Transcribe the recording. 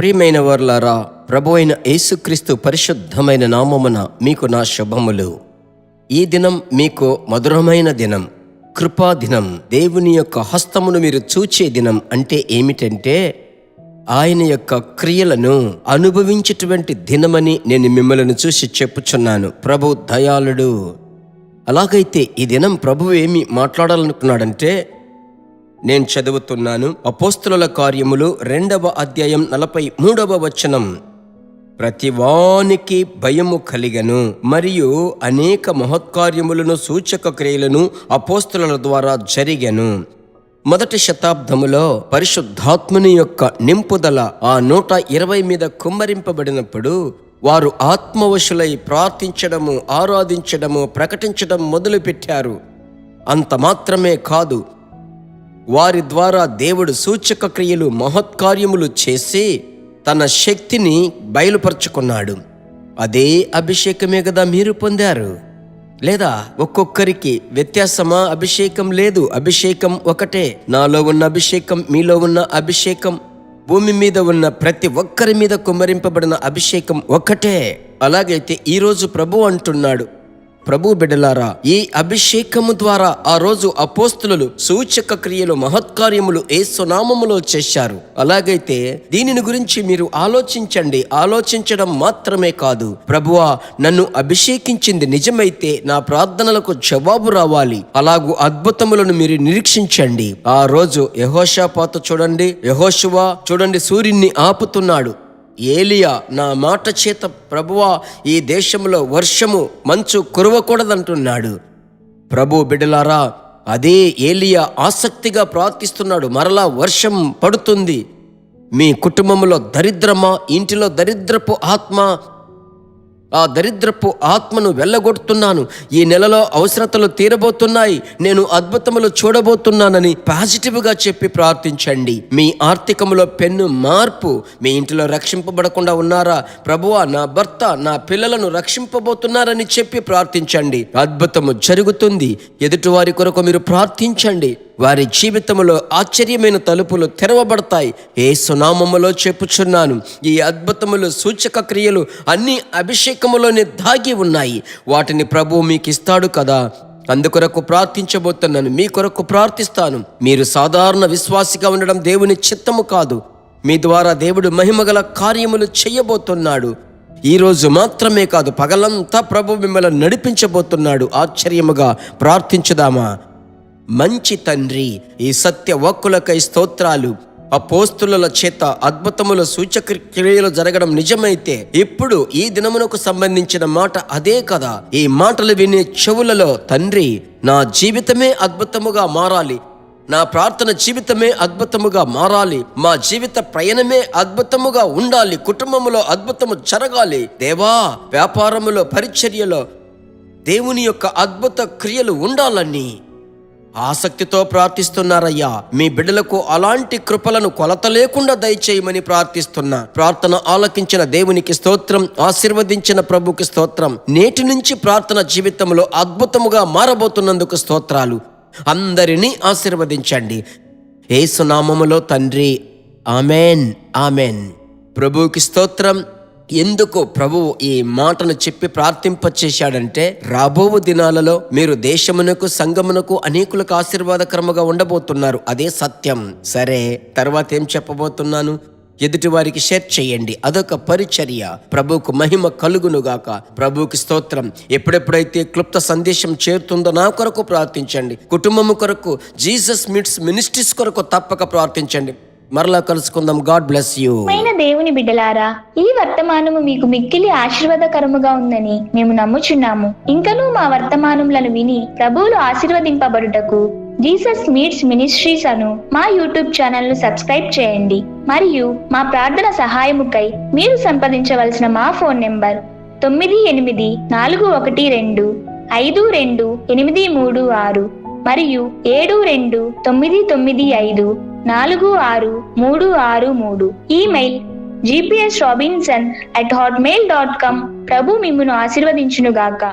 ప్రియమైన వారలారా, ప్రభు అయిన యేసుక్రీస్తు పరిశుద్ధమైన నామమున మీకు నా శుభములు. ఈ దినం మీకు మధురమైన దినం, కృపా దినం, దేవుని యొక్క హస్తమును మీరు చూచే దినం. అంటే ఏమిటంటే ఆయన యొక్క క్రియలను అనుభవించేటువంటి దినమని నేను మిమ్మల్ని చూసి చెప్పుచున్నాను. ప్రభు దయాళుడు. అలాగైతే ఈ దినం ప్రభు ఏమి మాట్లాడాలనుకున్నాడంటే, నేను చదువుతున్నాను. అపోస్తుల కార్యములు 2వ అధ్యాయం 43వ వచనం. ప్రతివానికి భయము కలిగెను, మరియు అనేక మహత్కార్యములను సూచక క్రియలను అపోస్తుల ద్వారా జరిగెను. మొదటి శతాబ్దములో పరిశుద్ధాత్మని యొక్క నింపుదల ఆ 120 మీద కుమ్మరింపబడినప్పుడు వారు ఆత్మవశులై ప్రార్థించడము, ఆరాధించడము, ప్రకటించడం మొదలుపెట్టారు. అంత మాత్రమే కాదు, వారి ద్వారా దేవుడు సూచక క్రియలు, మహత్కార్యములు చేసి తన శక్తిని బయలుపరుచుకున్నాడు. అదే అభిషేకమే కదా మీరు పొందారు. లేదా ఒక్కొక్కరికి వ్యత్యాసమా? అభిషేకం లేదు, అభిషేకం ఒకటే. నాలో ఉన్న అభిషేకం, మీలో ఉన్న అభిషేకం, భూమి మీద ఉన్న ప్రతి ఒక్కరి మీద కుమ్మరింపబడిన అభిషేకం ఒకటే. అలాగైతే ఈరోజు ప్రభు అంటున్నాడు, ప్రభు బిడ్డలారా, ఈ అభిషేకము ద్వారా ఆ రోజు అపోస్తులు సూచక క్రియలు, మహత్కార్యములు యేసు నామములో చేశారు. అలాగైతే దీనిని గురించి మీరు ఆలోచించండి. ఆలోచించడం మాత్రమే కాదు, ప్రభువా నన్ను అభిషేకించింది నిజమైతే నా ప్రార్థనలకు జవాబు రావాలి. అలాగూ అద్భుతములను మీరు నిరీక్షించండి. ఆ రోజు యెహోషాపాతు చూడండి, యెహోషువ చూడండి, సూర్యుని ఆపుతున్నాడు. ఏలియా నా మాట చేత ప్రభువా ఈ దేశంలో వర్షము, మంచు కురవకూడదంటున్నాడు. ప్రభు బిడ్డలారా, అదే ఏలియా ఆసక్తిగా ప్రార్థిస్తున్నాడు, మరలా వర్షం పడుతుంది. మీ కుటుంబంలో దరిద్రమా? ఇంటిలో దరిద్రపు ఆత్మ, ఆ దరిద్రపు ఆత్మను వెళ్ళగొడుతున్నాను. ఈ నెలలో అవసరతలు తీరబోతున్నాయి, నేను అద్భుతములు చూడబోతున్నానని పాజిటివ్గా చెప్పి ప్రార్థించండి. మీ ఆర్థికములో పెను మార్పు. మీ ఇంటిలో రక్షింపబడకుండా ఉన్నారా? ప్రభువా నా భర్త, నా పిల్లలను రక్షింపబోతున్నారని చెప్పి ప్రార్థించండి. అద్భుతము జరుగుతుంది. ఎదుటివారి కొరకు మీరు ప్రార్థించండి. వారి జీవితంలో ఆశ్చర్యమైన తలుపులు తెరవబడతాయి. యేసు నామములో చెప్పుచున్నాను, ఈ అద్భుతములు, సూచక క్రియలు అన్ని అభిషేకములోనే దాగి ఉన్నాయి. వాటిని ప్రభువు మీకు ఇస్తాడు కదా. అందుకొరకు ప్రార్థించబోతున్నాను, మీ కొరకు ప్రార్థిస్తాను. మీరు సాధారణ విశ్వాసిగా ఉండడం దేవుని చిత్తము కాదు. మీ ద్వారా దేవుడు మహిమగల కార్యములు చేయబోతున్నాడు. ఈ రోజు మాత్రమే కాదు, పగలంతా ప్రభు మిమ్మల్ని నడిపించబోతున్నాడు. ఆశ్చర్యముగా ప్రార్థించుదామా? మంచి తండ్రి, ఈ సత్య వాక్కులకై స్తోత్రాలు. అపోస్తుల చేత అద్భుతముల సూచక క్రియలు జరగడం నిజమైతే ఇప్పుడు ఈ దినమునకు సంబంధించిన మాట అదే కదా. ఈ మాటలు వినే చెవులలో, తండ్రి నా జీవితమే అద్భుతముగా మారాలి, నా ప్రార్థన జీవితమే అద్భుతముగా మారాలి, మా జీవిత ప్రయాణమే అద్భుతముగా ఉండాలి, కుటుంబములో అద్భుతము జరగాలి. దేవా, వ్యాపారములో, పరిచర్యలో దేవుని యొక్క అద్భుత క్రియలు ఉండాలని ఆసక్తితో ప్రార్థిస్తున్నారయ్యా. మీ బిడ్డలకు అలాంటి కృపలను కొలత లేకుండా దయచేయమని ప్రార్థిస్తున్నా. ప్రార్థన ఆలకించిన దేవునికి స్తోత్రం, ఆశీర్వదించిన ప్రభుకి స్తోత్రం. నేటి నుంచి ప్రార్థన జీవితంలో అద్భుతముగా మారబోతున్నందుకు స్తోత్రాలు. అందరినీ ఆశీర్వదించండి యేసు నామములో తండ్రి. Amen, amen. ప్రభువుకి స్తోత్రం. ఎందుకు ప్రభువు ఈ మాటను చెప్పి ప్రార్థింపచేశాడంటే, రాబో దినాలలో మీరు దేశమునకు, సంఘమునకు, అనేకులకు ఆశీర్వాదకరముగా ఉండబోతున్నారు. అదే సత్యం. సరే, తర్వాత ఏం చెప్పబోతున్నాను? ఎదుటి వారికి షేర్ చేయండి. అదొక పరిచర్య. ప్రభువుకు మహిమ కలుగునుగాక. ప్రభువుకి స్తోత్రం. ఎప్పుడెప్పుడైతే క్లుప్త సందేశం చేరుతుందో నా కొరకు ప్రార్థించండి. కుటుంబము కొరకు, జీసస్ మీట్స్ మినిస్ట్రీస్ కొరకు తప్పక ప్రార్థించండి. మరలా కలుసుకుందాం. God bless you. దేవుని బిడ్డలారా, ఈ వర్తమానము మీకు మిక్కిలి ఆశీర్వాదకరముగా ఉందని మేము నమ్ముచున్నాము. ఇంకనూ మా వర్తమానములను విని ప్రభువులు ఆశీర్వదింపబడుటకు జీసస్ మీట్స్ మినిస్ట్రీస్ అను మా యూట్యూబ్ ఛానల్ ను సబ్స్క్రైబ్ చేయండి. మరియు మా ప్రార్థన సహాయముకై మీరు సంప్రదించవలసిన మా ఫోన్ నెంబర్ 9841425236 మరియు 72954636. Email gpsrobinson@hotmail.com. ప్రభు మిమ్మును ఆశీర్వదించునుగాక.